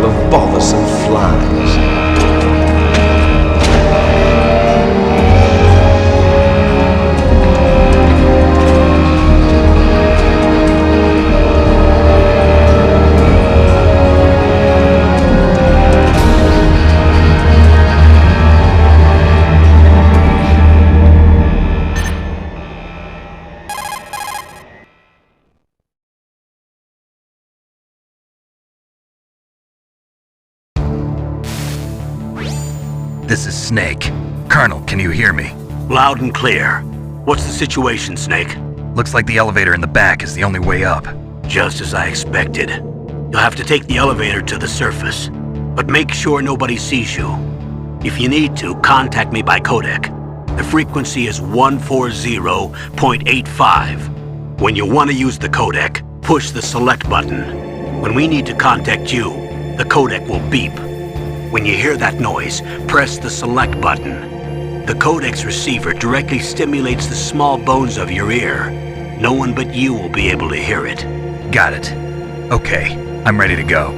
full of bothersome flies. This is Snake. Colonel, can you hear me? Loud and clear. What's the situation, Snake? Looks like the elevator in the back is the only way up. Just as I expected. You'll have to take the elevator to the surface. But make sure nobody sees you. If you need to, contact me by codec. The frequency is 140.85. When you want to use the codec, push the select button. When we need to contact you, the codec will beep. When you hear that noise, press the select button. The codec's receiver directly stimulates the small bones of your ear. No one but you will be able to hear it. Got it. Okay, I'm ready to go.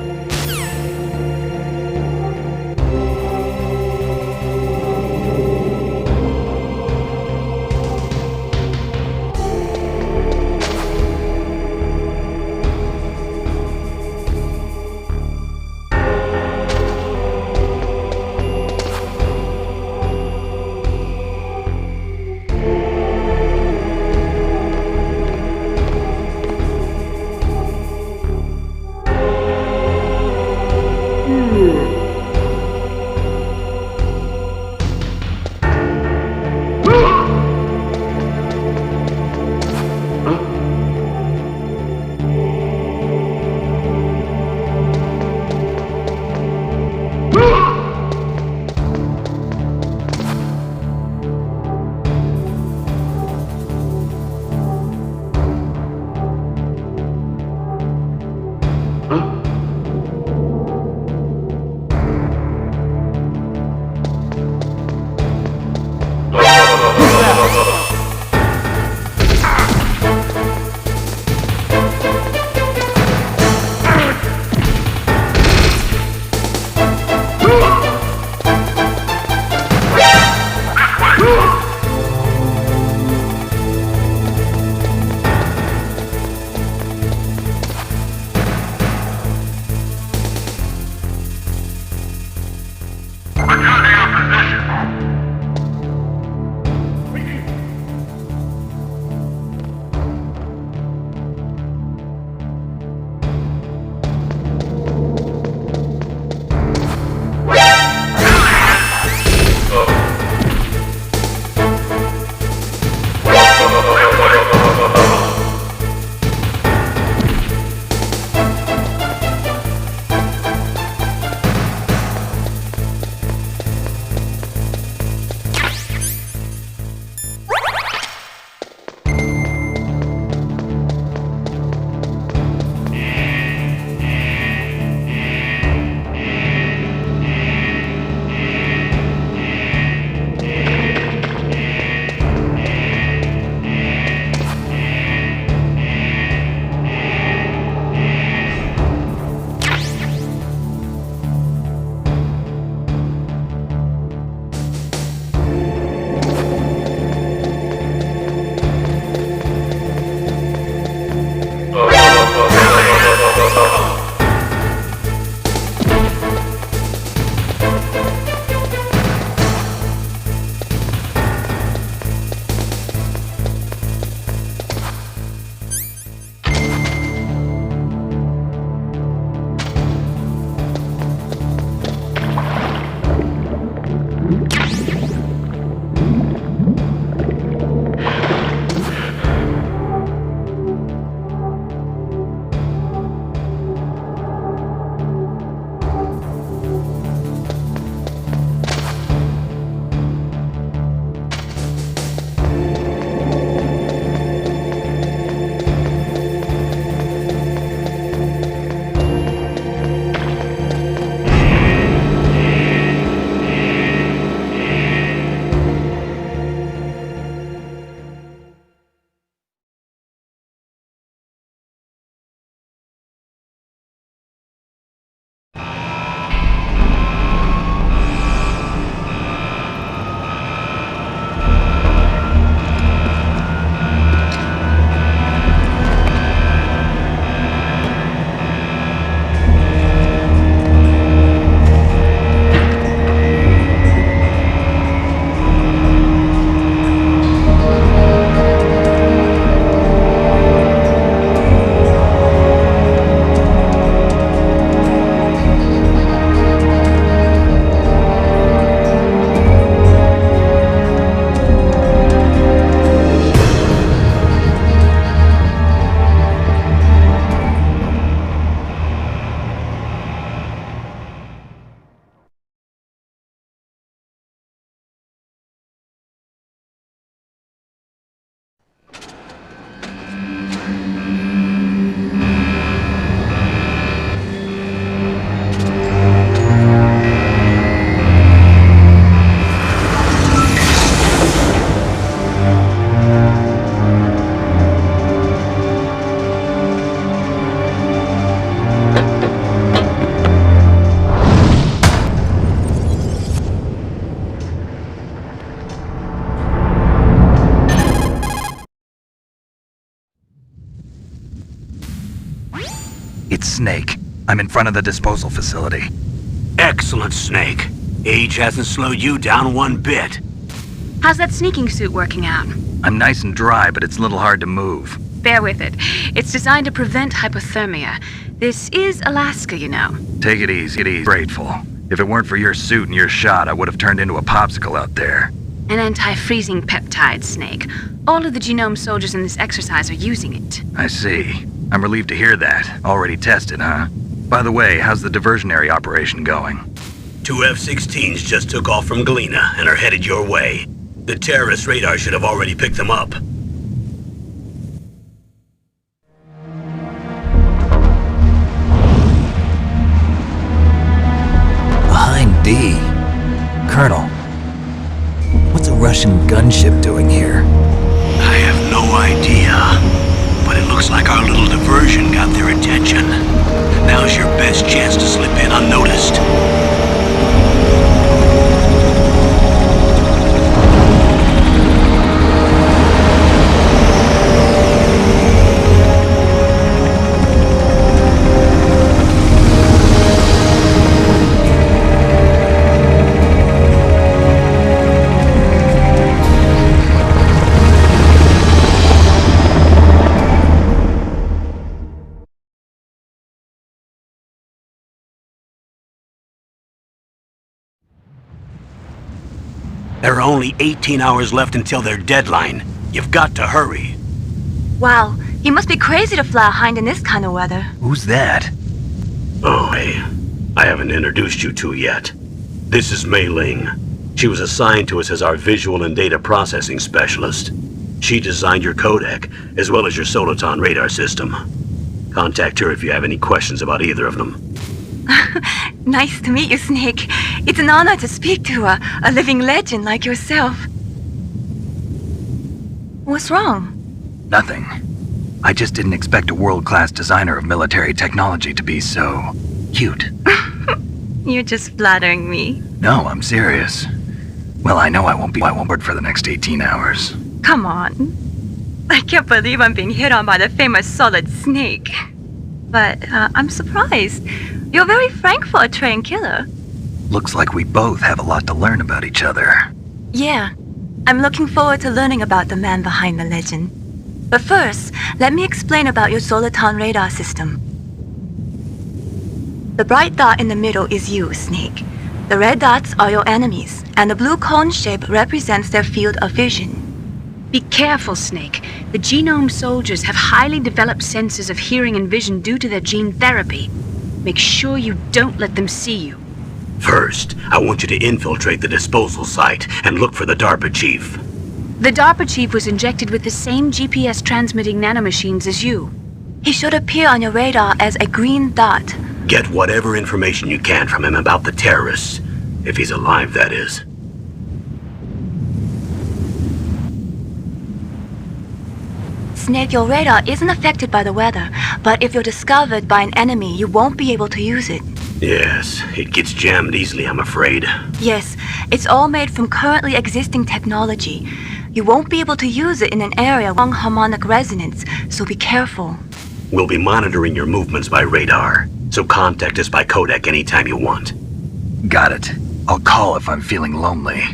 It's Snake. I'm in front of the disposal facility. Excellent, Snake. Age hasn't slowed you down one bit. How's that sneaking suit working out? I'm nice and dry, but it's a little hard to move. Bear with it. It's designed to prevent hypothermia. This is Alaska, you know. Take it easy, Grateful. If it weren't for your suit and your shot, I would have turned into a popsicle out there. An anti-freezing peptide, Snake. All of the genome soldiers in this exercise are using it. I see. I'm relieved to hear that. Already tested, huh? By the way, how's the diversionary operation going? 2 F-16s just took off from Galena and are headed your way. The terrorist radar should have already picked them up. Behind D. Colonel, what's a Russian gunship doing here? I have no idea, but it looks like our little diversion got their attention. Now's your best chance to slip in unnoticed. There are only 18 hours left until their deadline. You've got to hurry. Wow, you must be crazy to fly a hind in this kind of weather. Who's that? Oh, hey. I haven't introduced you to yet. This is Mei Ling. She was assigned to us as our visual and data processing specialist. She designed your codec, as well as your Soliton radar system. Contact her if you have any questions about either of them. Nice to meet you, Snake. It's an honor to speak to a living legend like yourself. What's wrong? Nothing. I just didn't expect a world-class designer of military technology to be so cute. You're just flattering me. No, I'm serious. Well, I know I won't bored for the next 18 hours. Come on. I can't believe I'm being hit on by the famous Solid Snake. But I'm surprised. You're very frank for a trained killer. Looks like we both have a lot to learn about each other. Yeah, I'm looking forward to learning about the man behind the legend. But first, let me explain about your Soliton radar system. The bright dot in the middle is you, Snake. The red dots are your enemies, and the blue cone shape represents their field of vision. Be careful, Snake. The genome soldiers have highly developed senses of hearing and vision due to their gene therapy. Make sure you don't let them see you. First, I want you to infiltrate the disposal site and look for the DARPA chief. The DARPA chief was injected with the same GPS transmitting nanomachines as you. He should appear on your radar as a green dot. Get whatever information you can from him about the terrorists. If he's alive, that is. Snake, your radar isn't affected by the weather, but if you're discovered by an enemy, you won't be able to use it. Yes, it gets jammed easily, I'm afraid. Yes, it's all made from currently existing technology. You won't be able to use it in an area with long harmonic resonance, so be careful. We'll be monitoring your movements by radar, so contact us by codec anytime you want. Got it. I'll call if I'm feeling lonely.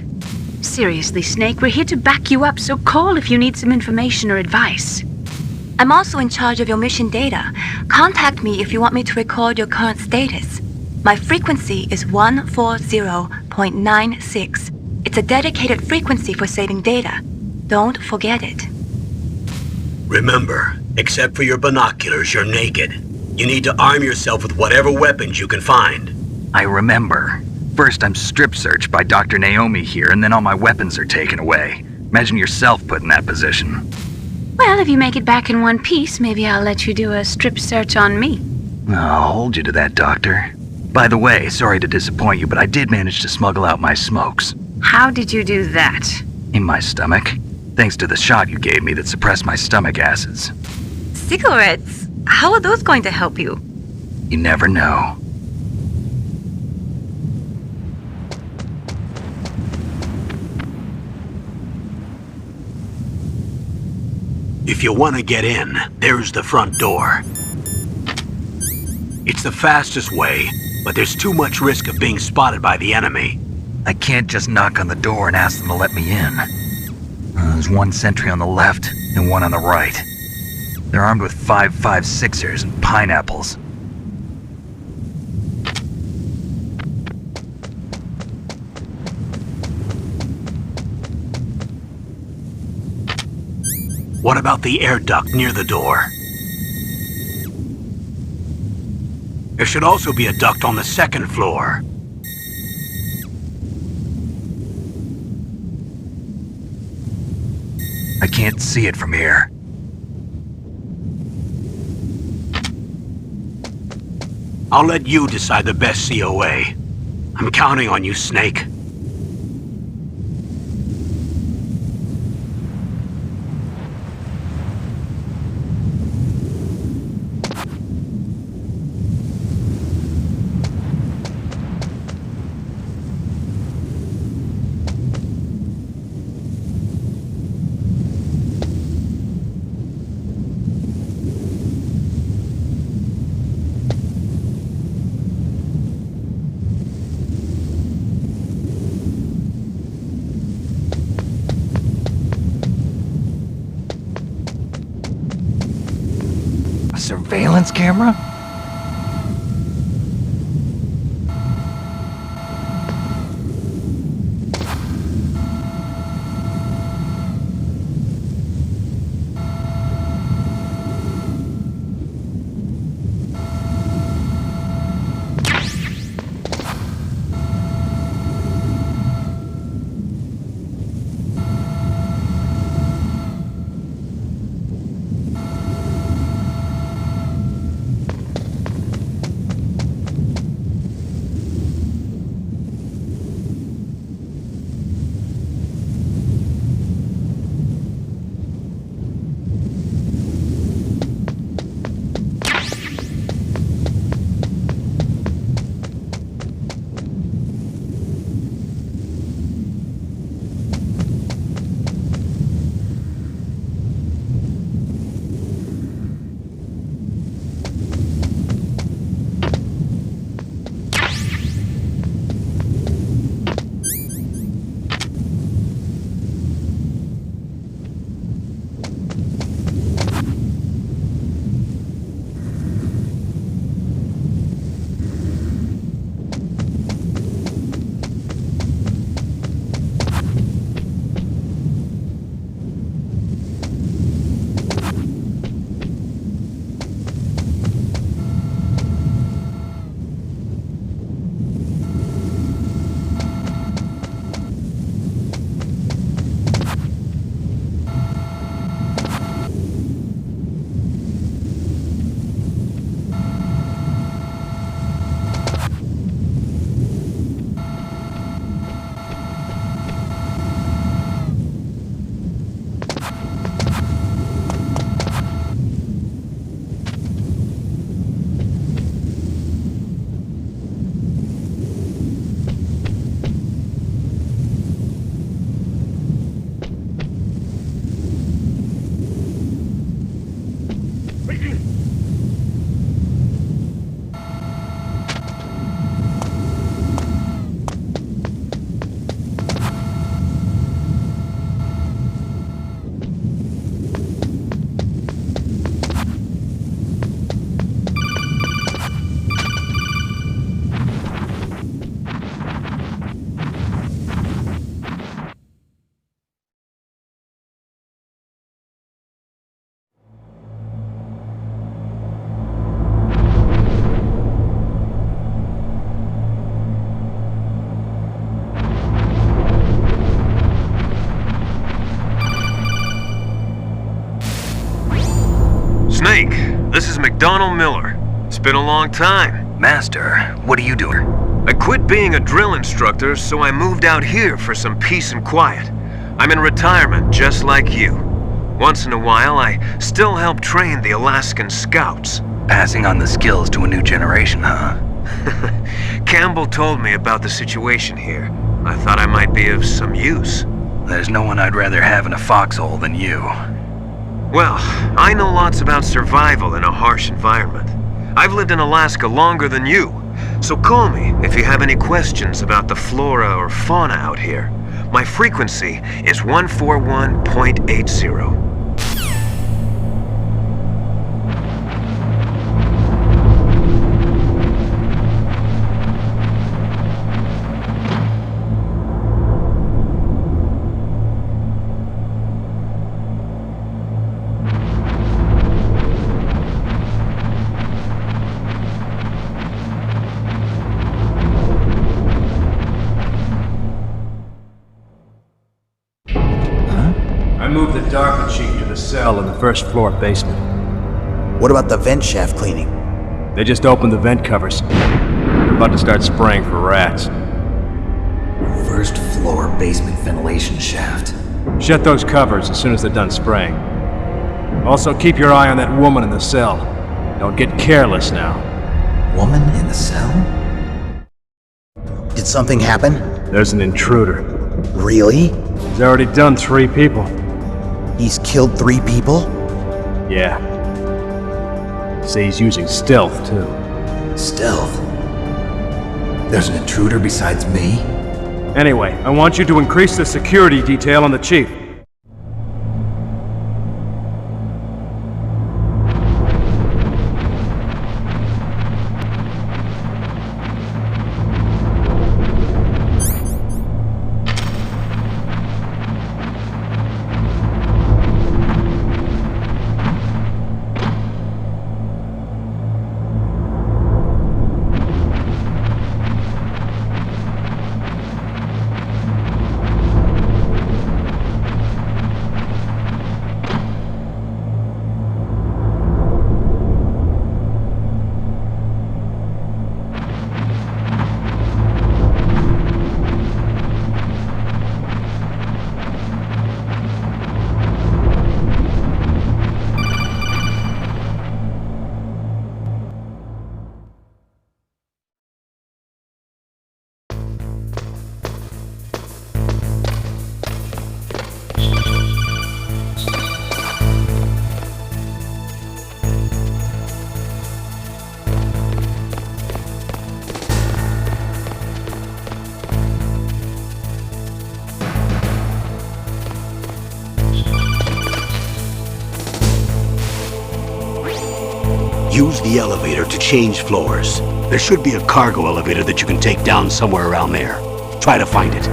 Seriously, Snake, we're here to back you up, so call if you need some information or advice. I'm also in charge of your mission data. Contact me if you want me to record your current status. My frequency is 140.96. It's a dedicated frequency for saving data. Don't forget it. Remember, except for your binoculars, you're naked. You need to arm yourself with whatever weapons you can find. I remember. First, I'm strip searched by Dr. Naomi here, and then all my weapons are taken away. Imagine yourself put in that position. Well, if you make it back in one piece, maybe I'll let you do a strip search on me. I'll hold you to that, Doctor. By the way, sorry to disappoint you, but I did manage to smuggle out my smokes. How did you do that? In my stomach. Thanks to the shot you gave me that suppressed my stomach acids. Cigarettes? How are those going to help you? You never know. If you want to get in, there's the front door. It's the fastest way, but there's too much risk of being spotted by the enemy. I can't just knock on the door and ask them to let me in. There's one sentry on the left and one on the right. They're armed with 5.56ers and pineapples. What about the air duct near the door? There should also be a duct on the second floor. I can't see it from here. I'll let you decide the best COA. I'm counting on you, Snake. Surveillance camera? Snake, this is McDonald Miller. It's been a long time. Master, what are you doing? I quit being a drill instructor, so I moved out here for some peace and quiet. I'm in retirement, just like you. Once in a while, I still help train the Alaskan Scouts. Passing on the skills to a new generation, huh? Campbell told me about the situation here. I thought I might be of some use. There's no one I'd rather have in a foxhole than you. Well, I know lots about survival in a harsh environment. I've lived in Alaska longer than you. So call me if you have any questions about the flora or fauna out here. My frequency is 141.80. I moved the Darpa chief to the cell in the first floor basement. What about the vent shaft cleaning? They just opened the vent covers. They're about to start spraying for rats. First floor basement ventilation shaft. Shut those covers as soon as they're done spraying. Also, keep your eye on that woman in the cell. Don't get careless now. Woman in the cell? Did something happen? There's an intruder. Really? He's already done 3 people. He's killed 3 people? Yeah. Say he's using stealth, too. Stealth? There's an intruder besides me? Anyway, I want you to increase the security detail on the chief. Use the elevator to change floors. There should be a cargo elevator that you can take down somewhere around there. Try to find it.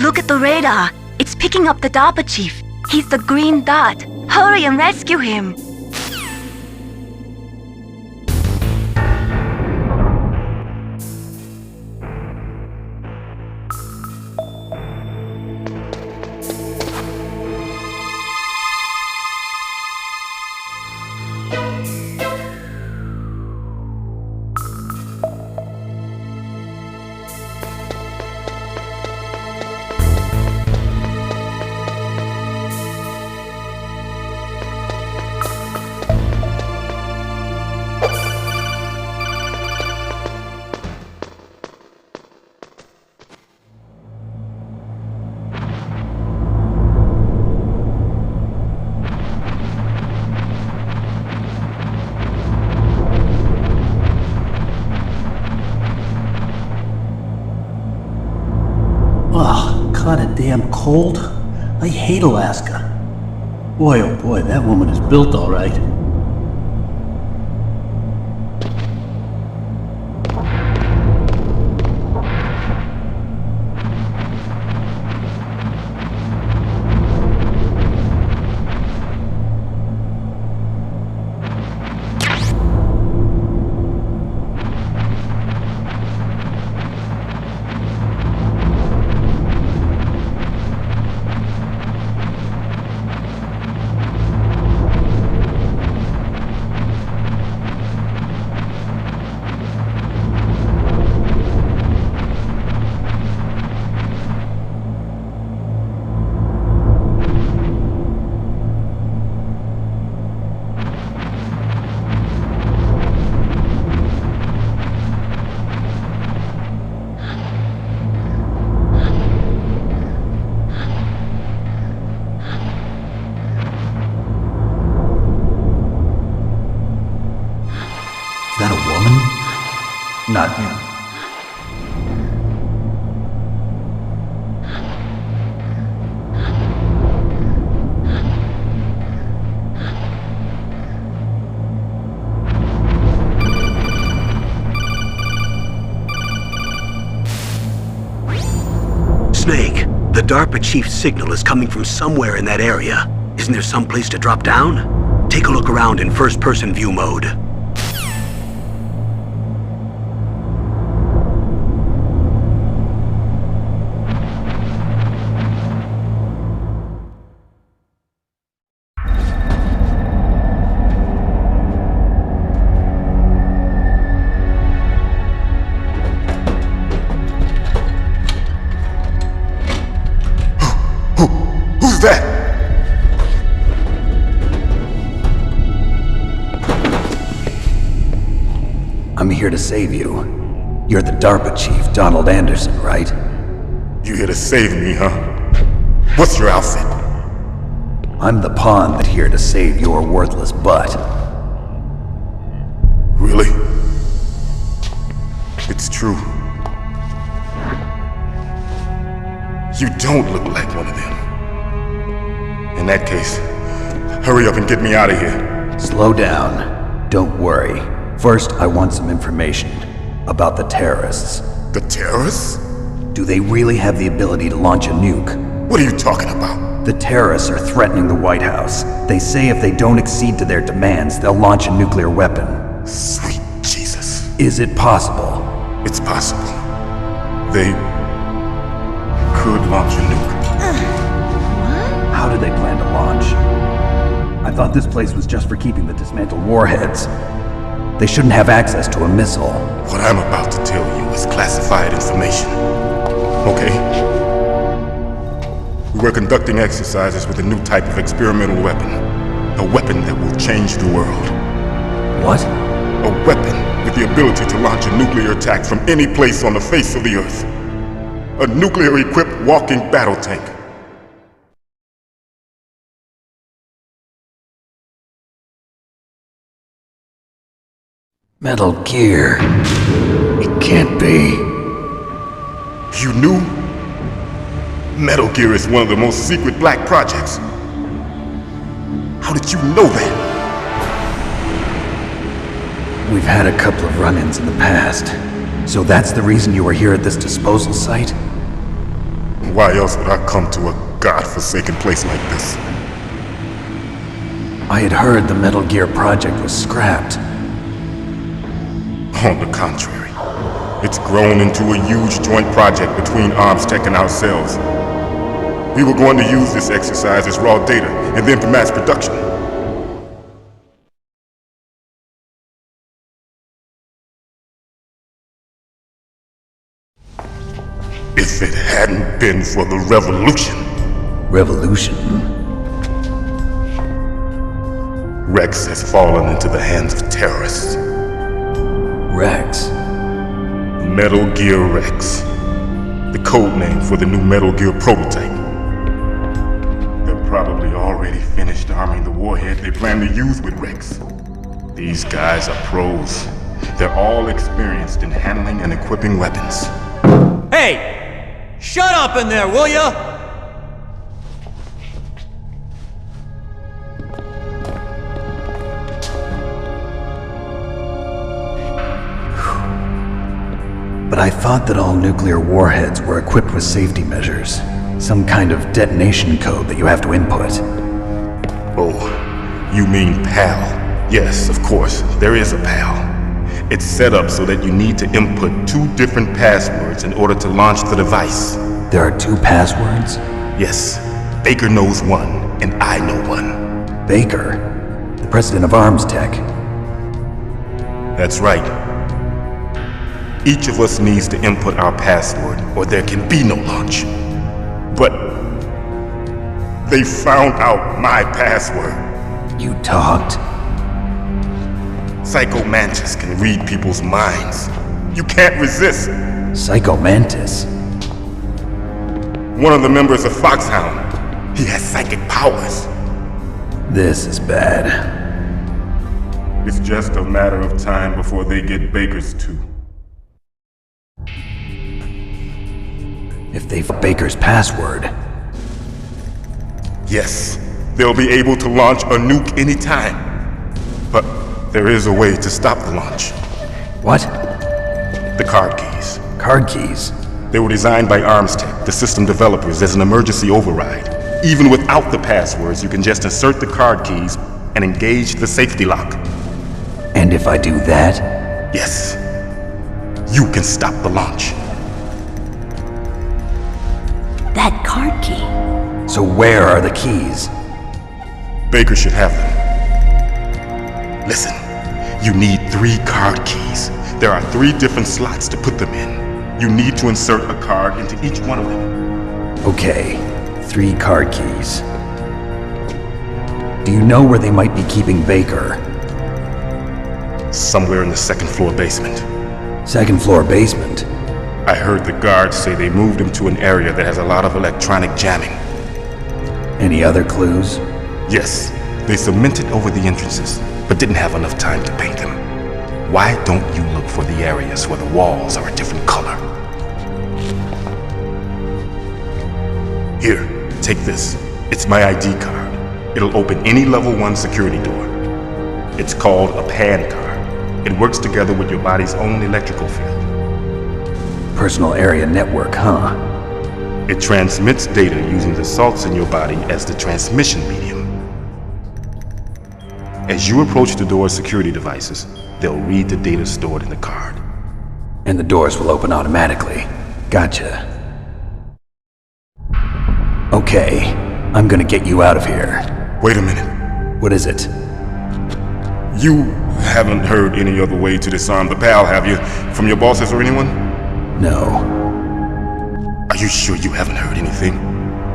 Look at the radar. It's picking up the Darpa chief. He's the green dot. Hurry and rescue him. Kinda damn cold. I hate Alaska. Boy, oh boy, that woman is built all right. Is that a woman? Not him. Snake, the DARPA chief's signal is coming from somewhere in that area. Isn't there some place to drop down? Take a look around in first-person view mode. Who's that? I'm here to save you. You're the DARPA chief, Donald Anderson, right? You here to save me, huh? What's your outfit? I'm the pawn that's here to save your worthless butt. Really? It's true. You don't look like one of them. In that case, hurry up and get me out of here. Slow down. Don't worry. First, I want some information about the terrorists. The terrorists? Do they really have the ability to launch a nuke? What are you talking about? The terrorists are threatening the White House. They say if they don't accede to their demands, they'll launch a nuclear weapon. Sweet Jesus. Is it possible? It's possible. They could launch a nuke. How do they plan to launch? I thought this place was just for keeping the dismantled warheads. They shouldn't have access to a missile. What I'm about to tell you is classified information. Okay? We were conducting exercises with a new type of experimental weapon. A weapon that will change the world. What? A weapon with the ability to launch a nuclear attack from any place on the face of the Earth. A nuclear-equipped walking battle tank. Metal Gear. It can't be. You knew? Metal Gear is one of the most secret black projects. How did you know that? We've had a couple of run-ins in the past. So that's the reason you were here at this disposal site? Why else would I come to a godforsaken place like this? I had heard the Metal Gear project was scrapped. On the contrary, it's grown into a huge joint project between Arms Tech and ourselves. We were going to use this exercise as raw data and then for mass production. If it hadn't been for the revolution. Revolution? Rex has fallen into the hands of terrorists. Rex? Metal Gear Rex. The code name for the new Metal Gear prototype. They're probably already finished arming the warhead they plan to use with Rex. These guys are pros. They're all experienced in handling and equipping weapons. Hey! Shut up in there, will ya? But I thought that all nuclear warheads were equipped with safety measures. Some kind of detonation code that you have to input. Oh, you mean PAL? Yes, of course, there is a PAL. It's set up so that you need to input 2 different passwords in order to launch the device. There are 2 passwords? Yes. Baker knows one, and I know one. Baker? The president of Arms Tech? That's right. Each of us needs to input our password, or there can be no launch. But they found out my password. You talked? Psycho Mantis can read people's minds. You can't resist. Psycho Mantis? One of the members of Foxhound. He has psychic powers. This is bad. It's just a matter of time before they get Baker's too. If they've Baker's password. Yes, they'll be able to launch a nuke anytime. But there is a way to stop the launch. What? The card keys. Card keys? They were designed by Arms Tech, the system developers, as an emergency override. Even without the passwords, you can just insert the card keys and engage the safety lock. And if I do that? Yes. You can stop the launch. That card key. So where are the keys? Baker should have them. Listen, you need 3 card keys. There are 3 different slots to put them in. You need to insert a card into each one of them. Okay, 3 card keys. Do you know where they might be keeping Baker? Somewhere in the 2nd floor basement. 2nd floor basement? I heard the guards say they moved him to an area that has a lot of electronic jamming. Any other clues? Yes, they cemented over the entrances, but didn't have enough time to paint them. Why don't you look for the areas where the walls are a different color? Here, take this. It's my ID card. It'll open any level 1 security door. It's called a PAN card. It works together with your body's own electrical field. Personal area network, huh? It transmits data using the salts in your body as the transmission medium. As you approach the door's security devices, they'll read the data stored in the card. And the doors will open automatically. Gotcha. Okay, I'm gonna get you out of here. Wait a minute. What is it? You haven't heard any other way to disarm the PAL, have you? From your bosses or anyone? No. Are you sure you haven't heard anything?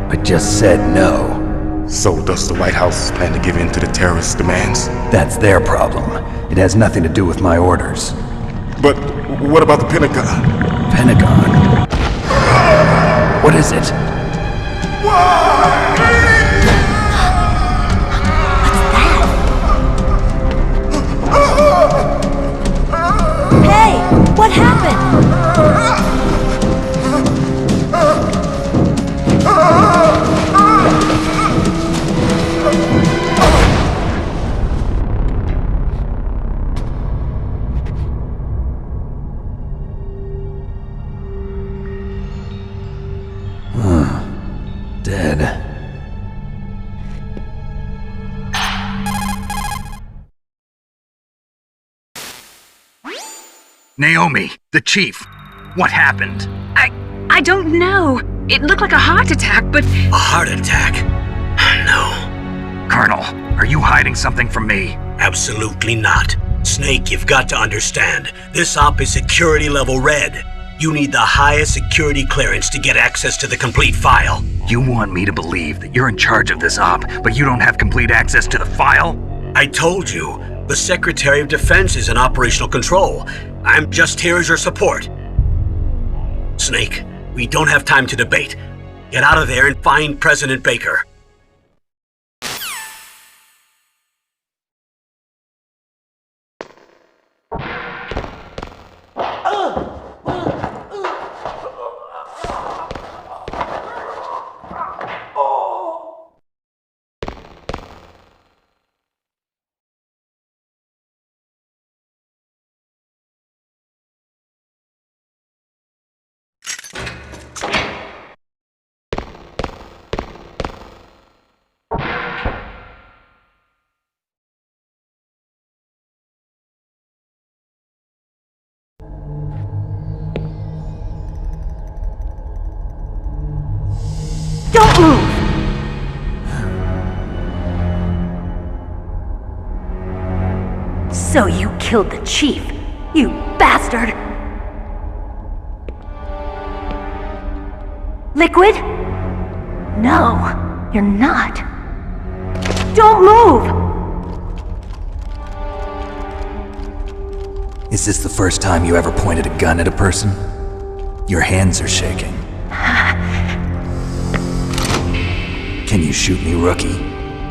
I just said no. So does the White House plan to give in to the terrorists' demands? That's their problem. It has nothing to do with my orders. But what about the Pentagon? Pentagon? What is it? Hey, what happened? Naomi, the chief. What happened? I don't know. It looked like a heart attack, but... A heart attack? No. Colonel, are you hiding something from me? Absolutely not. Snake, you've got to understand. This op is security level red. You need the highest security clearance to get access to the complete file. You want me to believe that you're in charge of this op, but you don't have complete access to the file? I told you, the Secretary of Defense is in operational control. I'm just here as your support. Snake, we don't have time to debate. Get out of there and find President Baker. Don't move! So you killed the chief, you bastard! Liquid? No, you're not. Don't move! Is this the first time you ever pointed a gun at a person? Your hands are shaking. Can you shoot me, rookie?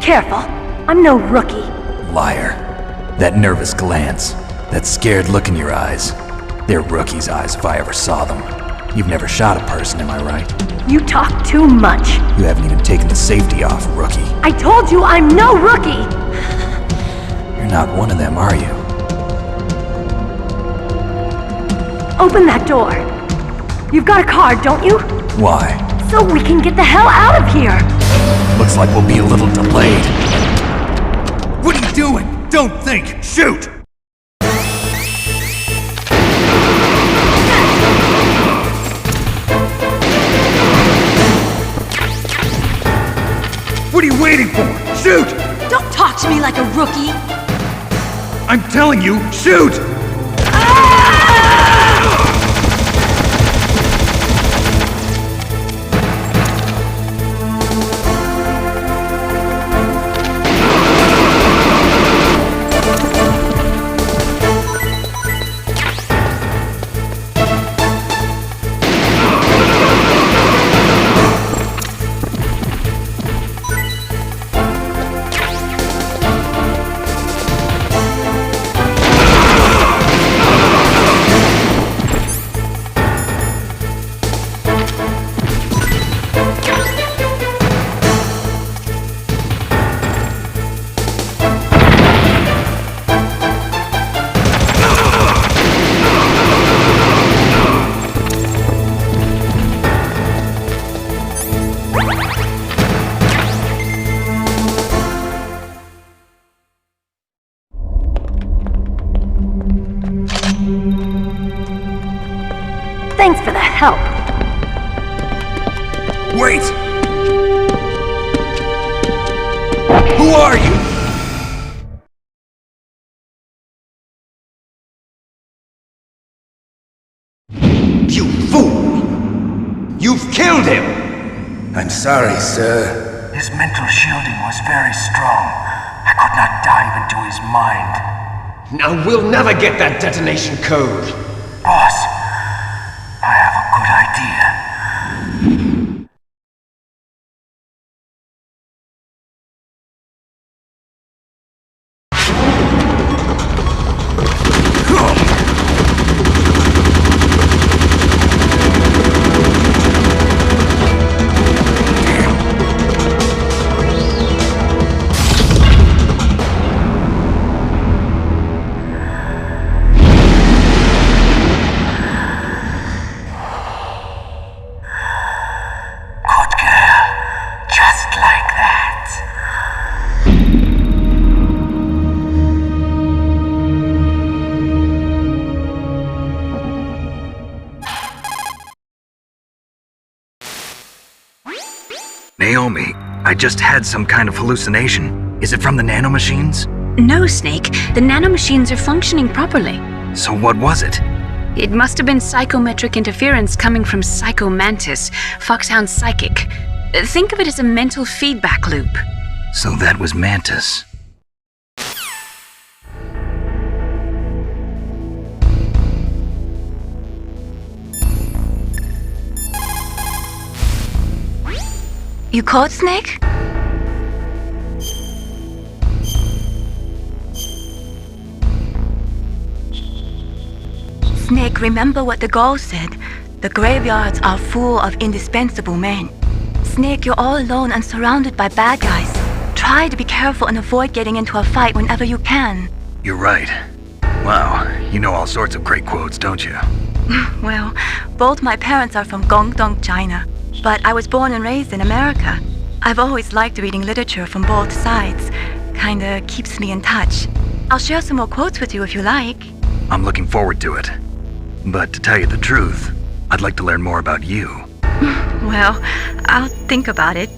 Careful, I'm no rookie. Liar. That nervous glance, that scared look in your eyes. They're rookie's eyes if I ever saw them. You've never shot a person, am I right? You talk too much. You haven't even taken the safety off, rookie. I told you I'm no rookie! You're not one of them, are you? Open that door. You've got a card, don't you? Why? So we can get the hell out of here! Looks like we'll be a little delayed. What are you doing? Don't think! Shoot! What are you waiting for? Shoot! Don't talk to me like a rookie! I'm telling you, shoot! Thanks for the help. Wait! Who are you? You fool! You've killed him! I'm sorry, sir. His mental shielding was very strong. I could not dive into his mind. Now we'll never get that detonation code. Boss, I have a good idea. Naomi, I just had some kind of hallucination. Is it from the nanomachines? No, Snake. The nanomachines are functioning properly. So what was it? It must have been psychometric interference coming from Psycho Mantis, Foxhound's psychic. Think of it as a mental feedback loop. So that was Mantis. You called, Snake? Snake, remember what the Gaul said. The graveyards are full of indispensable men. Snake, you're all alone and surrounded by bad guys. Try to be careful and avoid getting into a fight whenever you can. You're right. Wow, you know all sorts of great quotes, don't you? Well, both my parents are from Guangdong, China. But I was born and raised in America. I've always liked reading literature from both sides. Kinda keeps me in touch. I'll share some more quotes with you if you like. I'm looking forward to it. But to tell you the truth, I'd like to learn more about you. Well, I'll think about it.